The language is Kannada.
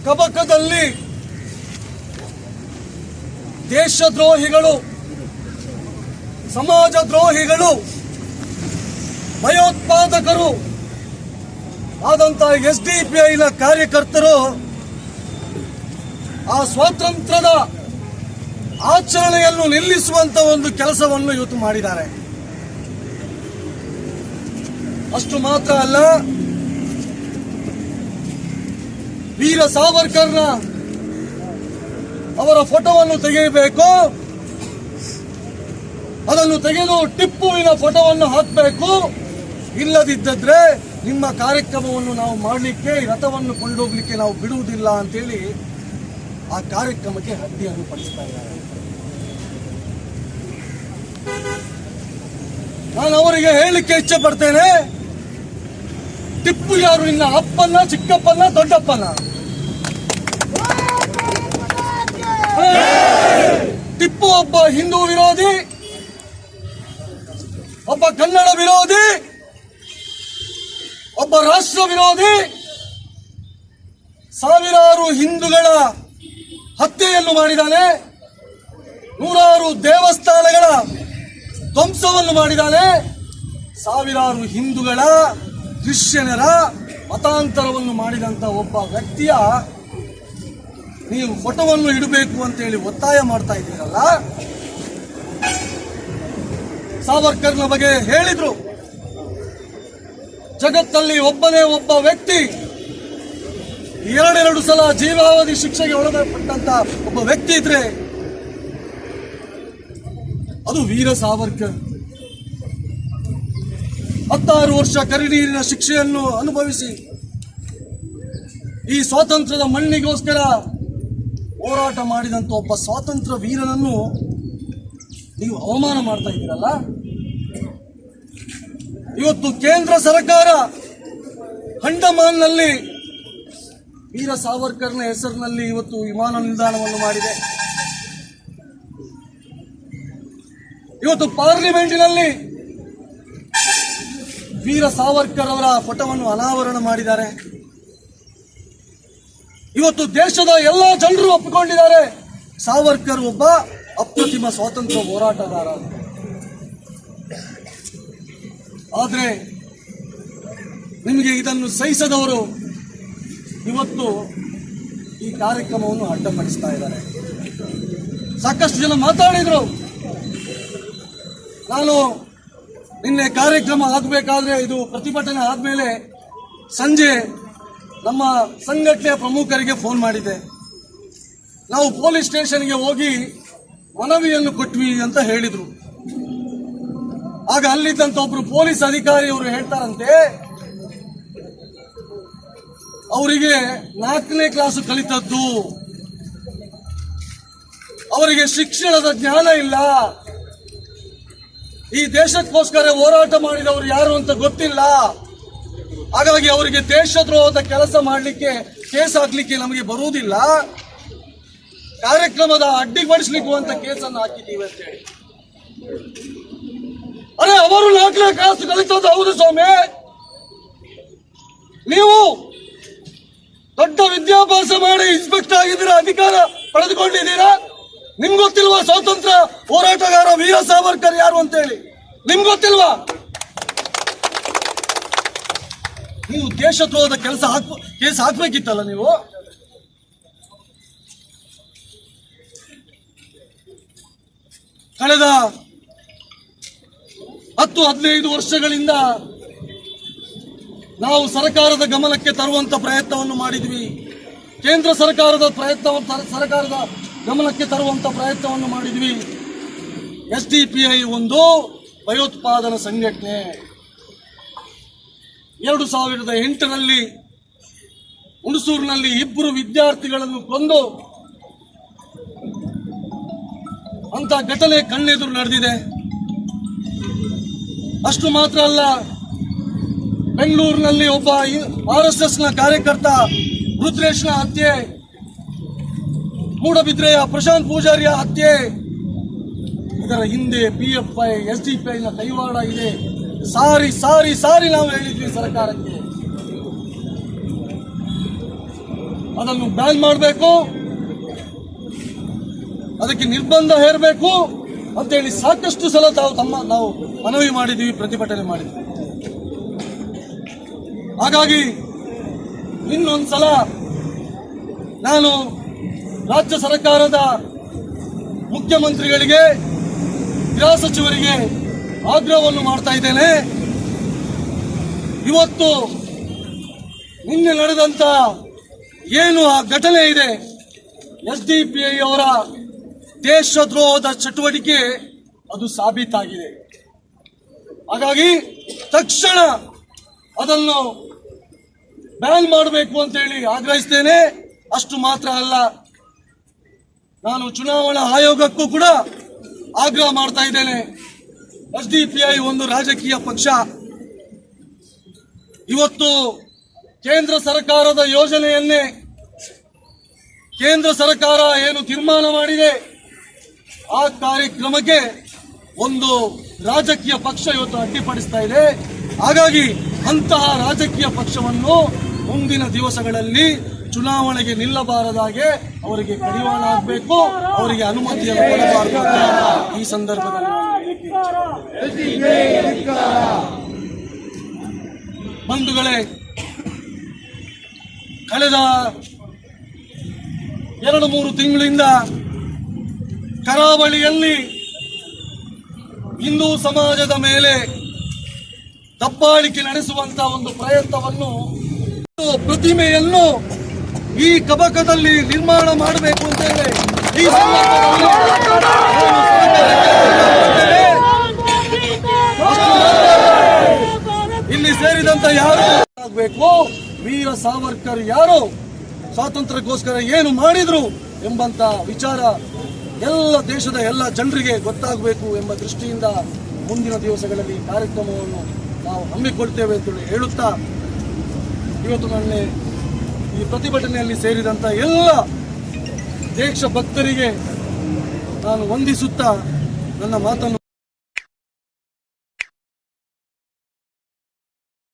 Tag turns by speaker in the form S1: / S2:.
S1: ಕಬಕದಲ್ಲಿ ದೇಶದ್ರೋಹಿಗಳು, ಸಮಾಜ ದ್ರೋಹಿಗಳು, ಭಯೋತ್ಪಾದಕರು ಆದಂತಹ ಎಸ್ಡಿಪಿಐನ ಕಾರ್ಯಕರ್ತರು ಆ ಸ್ವಾತಂತ್ರ್ಯದ ಆಚರಣೆಯನ್ನು ನಿಲ್ಲಿಸುವಂತ ಒಂದು ಕೆಲಸವನ್ನು ಇವತ್ತು ಮಾಡಿದ್ದಾರೆ. ಅಷ್ಟು ಮಾತ್ರ ಅಲ್ಲ, ವೀರ ಸಾವರ್ಕರ್ನ ಅವರ ಫೋಟೋವನ್ನು ತೆಗೆಯಬೇಕು, ಅದನ್ನು ತೆಗೆದು ಟಿಪ್ಪುವಿನ ಫೋಟೋವನ್ನು ಹಾಕಬೇಕು. ಇಲ್ಲದಿದ್ದರೆ ನಿಮ್ಮ ಕಾರ್ಯಕ್ರಮವನ್ನು ನಾವು ಮಾಡಲಿಕ್ಕೆ, ರಥವನ್ನು ಕೊಂಡೋಗ್ಲಿಕ್ಕೆ ನಾವು ಬಿಡುವುದಿಲ್ಲ ಅಂತೇಳಿ ಆ ಕಾರ್ಯಕ್ರಮಕ್ಕೆ ಅಡ್ಡಿಯನ್ನು ಪಡಿಸ್ತಾ ಇದ್ದಾರೆ. ನಾನು ಅವರಿಗೆ ಹೇಳಲಿಕ್ಕೆ ಇಚ್ಛೆ ಪಡ್ತೇನೆ, ಟಿಪ್ಪು ಯಾರು? ನಿನ್ನ ಅಪ್ಪನ, ಚಿಕ್ಕಪ್ಪನ, ದೊಡ್ಡಪ್ಪನ? ಟಿಪ್ಪು ಒಬ್ಬ ಹಿಂದೂ ವಿರೋಧಿ, ಒಬ್ಬ ಕನ್ನಡ ವಿರೋಧಿ, ಒಬ್ಬ ರಾಷ್ಟ್ರ ವಿರೋಧಿ. ಸಾವಿರಾರು ಹಿಂದೂಗಳ ಹತ್ಯೆಯನ್ನು ಮಾಡಿದ್ದಾನೆ, ನೂರಾರು ದೇವಸ್ಥಾನಗಳ ಧ್ವಂಸವನ್ನು ಮಾಡಿದ್ದಾನೆ, ಸಾವಿರಾರು ಹಿಂದೂಗಳ, ಕ್ರಿಶ್ಚಿಯನರ ಮತಾಂತರವನ್ನು ಮಾಡಿದಂತ ಒಬ್ಬ ವ್ಯಕ್ತಿಯ ನೀವು ಫೋಟೋವನ್ನು ಇಡಬೇಕು ಅಂತೇಳಿ ಒತ್ತಾಯ ಮಾಡ್ತಾ ಇದ್ದೀರಲ್ಲ. ಸಾವರ್ಕರ್ನ ಬಗ್ಗೆ ಹೇಳಿದ್ರು, ಜಗತ್ತಲ್ಲಿ ಒಬ್ಬನೇ ಒಬ್ಬ ವ್ಯಕ್ತಿ ಎರಡೆರಡು ಸಲ ಜೀವಾವಧಿ ಶಿಕ್ಷೆಗೆ ಒಳಪಟ್ಟಂತ ಒಬ್ಬ ವ್ಯಕ್ತಿ ಇದ್ರೆ ಅದು ವೀರ ಸಾವರ್ಕರ್. 16 ವರ್ಷ ಕರಿನೀರಿನ ಶಿಕ್ಷೆಯನ್ನು ಅನುಭವಿಸಿ ಈ ಸ್ವಾತಂತ್ರ್ಯದ ಮಣ್ಣಿಗೋಸ್ಕರ ಹೋರಾಟ ಮಾಡಿದಂತ ಒಬ್ಬ ಸ್ವಾತಂತ್ರ್ಯ ವೀರನನ್ನು ನೀವು ಅವಮಾನ ಮಾಡ್ತಾ ಇದ್ದೀರಲ್ಲ. ಇವತ್ತು ಕೇಂದ್ರ ಸರ್ಕಾರ ಅಂಡಮಾನ್ನಲ್ಲಿ ವೀರ ಸಾವರ್ಕರ್ನ ಹೆಸರಿನಲ್ಲಿ ಇವತ್ತು ವಿಮಾನ ನಿಲ್ದಾಣವನ್ನು ಮಾಡಿದೆ. ಇವತ್ತು ಪಾರ್ಲಿಮೆಂಟಿನಲ್ಲಿ ವೀರ ಸಾವರ್ಕರ್ ಅವರ ಫೋಟೋವನ್ನು ಅನಾವರಣ ಮಾಡಿದ್ದಾರೆ. ಇವತ್ತು ದೇಶದ ಎಲ್ಲ ಜನರು ಒಪ್ಪಿಕೊಂಡಿದ್ದಾರೆ, ಸಾವರ್ಕರ್ ಒಬ್ಬ ಅಪ್ರತಿಮ ಸ್ವಾತಂತ್ರ್ಯ ಹೋರಾಟಗಾರ. ಆದರೆ ನಿಮಗೆ ಇದನ್ನು ಸಹಿಸದವರು ಇವತ್ತು ಈ ಕಾರ್ಯಕ್ರಮವನ್ನು ಅಡ್ಡಪಡಿಸ್ತಾ ಇದ್ದಾರೆ. ಸಾಕಷ್ಟು ಜನ ಮಾತಾಡಿದ್ರು. ನಾನು ನಿನ್ನೆ ಕಾರ್ಯಕ್ರಮ ಆಗಬೇಕಾದ್ರೆ, ಇದು ಪ್ರತಿಭಟನೆ ಆದ್ಮೇಲೆ ಸಂಜೆ ನಮ್ಮ ಸಂಘಟನೆಯ ಪ್ರಮುಖರಿಗೆ ಫೋನ್ ಮಾಡಿದ್ದೆ. ನಾವು ಪೊಲೀಸ್ ಸ್ಟೇಷನ್ಗೆ ಹೋಗಿ ಮನವಿಯನ್ನು ಕೊಟ್ವಿ ಅಂತ ಹೇಳಿದ್ರು. ಆಗ ಅಲ್ಲಿದ್ದಂತ ಒಬ್ರು ಪೊಲೀಸ್ ಅಧಿಕಾರಿಯವರು ಹೇಳ್ತಾರಂತೆ, ಅವರಿಗೆ 4ನೇ ಕ್ಲಾಸು ಕಲಿತದ್ದು, ಅವರಿಗೆ ಶಿಕ್ಷಣದ ಜ್ಞಾನ ಇಲ್ಲ, ಈ ದೇಶಕ್ಕೋಸ್ಕರ ಹೋರಾಟ ಮಾಡಿದವರು ಯಾರು ಅಂತ ಗೊತ್ತಿಲ್ಲ, ಹಾಗಾಗಿ ಅವರಿಗೆ ದೇಶದ್ರೋಹದ ಕೆಲಸ ಮಾಡಲಿಕ್ಕೆ, ಕೇಸ್ ಹಾಕ್ಲಿಕ್ಕೆ ನಮಗೆ ಬರುವುದಿಲ್ಲ, ಕಾರ್ಯಕ್ರಮದ ಅಡ್ಡಿಪಡಿಸಲಿಕ್ಕೂ ಅಂತ ಕೇಸನ್ನು ಹಾಕಿದ್ದೀವಿ ಅಂತ ಹೇಳಿ. ಅರೆ, ಅವರು 4ನೇ ಕ್ಲಾಸ್ ಕಲಿತದ್ದು ಹೌದು ಸ್ವಾಮಿ. ನೀವು ದೊಡ್ಡ ವಿದ್ಯಾಭ್ಯಾಸ ಮಾಡಿ ಇನ್ಸ್ಪೆಕ್ಟರ್ ಆಗಿದ್ದೀರಾ, ಅಧಿಕಾರ ಪಡೆದುಕೊಂಡಿದ್ದೀರಾ. ನಿಮ್ಗೆ ಗೊತ್ತಿಲ್ವಾ ಸ್ವಾತಂತ್ರ್ಯ ಹೋರಾಟಗಾರ ವೀರ ಸಾವರ್ಕರ್ ಯಾರು ಅಂತ ಹೇಳಿ? ನಿಮ್ಗೆ ಗೊತ್ತಿಲ್ವಾ? ನೀವು ದೇಶದ್ರೋಹದ ಕೇಸ್ ಹಾಕ್ಬೇಕಿತ್ತಲ್ಲ ನೀವು. ಕಳೆದ 10-15 ವರ್ಷಗಳಿಂದ ನಾವು ಸರ್ಕಾರದ ಗಮನಕ್ಕೆ ತರುವಂತ ಪ್ರಯತ್ನವನ್ನು ಮಾಡಿದ್ವಿ. ಕೇಂದ್ರ ಸರ್ಕಾರದ ಗಮನಕ್ಕೆ ತರುವಂತ ಪ್ರಯತ್ನವನ್ನು ಮಾಡಿದ್ವಿ. ಎಸ್ಡಿಪಿಐ ಒಂದು ಭಯೋತ್ಪಾದನಾ ಸಂಘಟನೆ. 2008ರಲ್ಲಿ ಹುಣಸೂರಿನಲ್ಲಿ 2 ವಿದ್ಯಾರ್ಥಿಗಳನ್ನು ಕೊಂದು ಅಂತ ಘಟನೆ ಕಣ್ಣೆದುರು ನಡೆದಿದೆ. ಅಷ್ಟು ಮಾತ್ರ ಅಲ್ಲ, ಬೆಂಗಳೂರಿನಲ್ಲಿ ಒಬ್ಬ RSSನ ಕಾರ್ಯಕರ್ತ ರುದ್ರೇಶ್ನ ಹತ್ಯೆ, ಮೂಡಬಿದ್ರೆಯ ಪ್ರಶಾಂತ್ ಪೂಜಾರಿಯ ಹತ್ಯೆ, ಇದರ ಹಿಂದೆ PFI SDPIನ ಕೈವಾಡ ಇದೆ. ಸಾರಿ ಸಾರಿ ಸಾರಿ ನಾವು ಹೇಳಿದ್ವಿ ಸರ್ಕಾರಕ್ಕೆ. ಅದನ್ನು ಬ್ಯಾನ್ ಮಾಡಬೇಕು, ಅದಕ್ಕೆ ನಿರ್ಬಂಧ ಹೇರಬೇಕು ಅಂತೇಳಿ ಸಾಕಷ್ಟು ಸಲ ನಾವು ಮನವಿ ಮಾಡಿದ್ದೀವಿ, ಪ್ರತಿಭಟನೆ ಮಾಡಿದ್ದೀವಿ. ಹಾಗಾಗಿ ಇನ್ನೊಂದ್ಸಲ ನಾನು ರಾಜ್ಯ ಸರ್ಕಾರದ ಮುಖ್ಯಮಂತ್ರಿಗಳಿಗೆ, ಗೃಹ ಸಚಿವರಿಗೆ ಆಗ್ರಹವನ್ನು ಮಾಡ್ತಾ ಇದ್ದೇನೆ. ಇವತ್ತು ನಿನ್ನೆ ನಡೆದಂತ ಏನು ಆ ಘಟನೆ ಇದೆ, SDPI ಅವರ ದೇಶದ್ರೋಹದ ಚಟುವಟಿಕೆ ಅದು ಸಾಬೀತಾಗಿದೆ. ಹಾಗಾಗಿ ತಕ್ಷಣ ಅದನ್ನು ಬ್ಯಾನ್ ಮಾಡಬೇಕು ಅಂತೇಳಿ ಆಗ್ರಹಿಸ್ತೇನೆ. ಅಷ್ಟು ಮಾತ್ರ ಅಲ್ಲ, ನಾನು ಚುನಾವಣಾ ಆಯೋಗಕ್ಕೂ ಕೂಡ ಆಗ್ರಹ ಮಾಡ್ತಾ ಇದ್ದೇನೆ. SDPI ಒಂದು ರಾಜಕೀಯ ಪಕ್ಷ. ಇವತ್ತು ಕೇಂದ್ರ ಸರ್ಕಾರದ ಯೋಜನೆಯನ್ನೇ ಕೇಂದ್ರ ಸರ್ಕಾರ ಏನು ತೀರ್ಮಾನ ಮಾಡಿದೆ ಆ ಕಾರ್ಯಕ್ರಮಕ್ಕೆ ಒಂದು ರಾಜಕೀಯ ಪಕ್ಷ ಇವತ್ತು ಅಡ್ಡಿಪಡಿಸ್ತಾ ಇದೆ. ಹಾಗಾಗಿ ಅಂತಹ ರಾಜಕೀಯ ಪಕ್ಷವನ್ನು ಮುಂದಿನ ದಿವಸಗಳಲ್ಲಿ ಚುನಾವಣೆಗೆ ನಿಲ್ಲಬಾರದಾಗೆ ಅವರಿಗೆ ಕಡಿವಾಣ ಆಗಬೇಕು, ಅವರಿಗೆ ಅನುಮತಿಯನ್ನು ಕೊಡಬಾರದು. ಈ ಸಂದರ್ಭದಲ್ಲಿ ಬಂಧುಗಳೇ, ಕಳೆದ 2-3 ತಿಂಗಳಿಂದ ಕರಾವಳಿಯಲ್ಲಿ ಹಿಂದೂ ಸಮಾಜದ ಮೇಲೆ ದಬ್ಬಾಳಿಕೆ ನಡೆಸುವಂತಹ ಒಂದು ಪ್ರಯತ್ನವನ್ನು, ಪ್ರತಿಮೆಯನ್ನು ಈ ಕಬಕದಲ್ಲಿ ನಿರ್ಮಾಣ ಮಾಡಬೇಕು ಅಂತ ಹೇಳಿ ಈ ಇಲ್ಲಿ ಸೇರಿದಂತ ಯಾರು ಆಗಬೇಕು, ವೀರ ಸಾವರ್ಕರ್ ಯಾರು, ಸ್ವಾತಂತ್ರ್ಯಕ್ಕೋಸ್ಕರ ಏನು ಮಾಡಿದ್ರು ಎಂಬಂತ ವಿಚಾರ ಎಲ್ಲ ದೇಶದ ಎಲ್ಲ ಜನರಿಗೆ ಗೊತ್ತಾಗಬೇಕು ಎಂಬ ದೃಷ್ಟಿಯಿಂದ ಮುಂದಿನ ದಿವಸಗಳಲ್ಲಿ ಕಾರ್ಯಕ್ರಮವನ್ನು ನಾವು ಹಮ್ಮಿಕೊಳ್ತೇವೆ ಅಂತೇಳಿ ಹೇಳುತ್ತಾ, ಇವತ್ತು ನನ್ನ ಈ ಪ್ರತಿಭಟನೆಯಲ್ಲಿ ಸೇರಿದಂತ ಎಲ್ಲ ದೇಶ ಭಕ್ತರಿಗೆ ನಾನು ವಂದಿಸುತ್ತಾ ನನ್ನ ಮಾತನ್ನು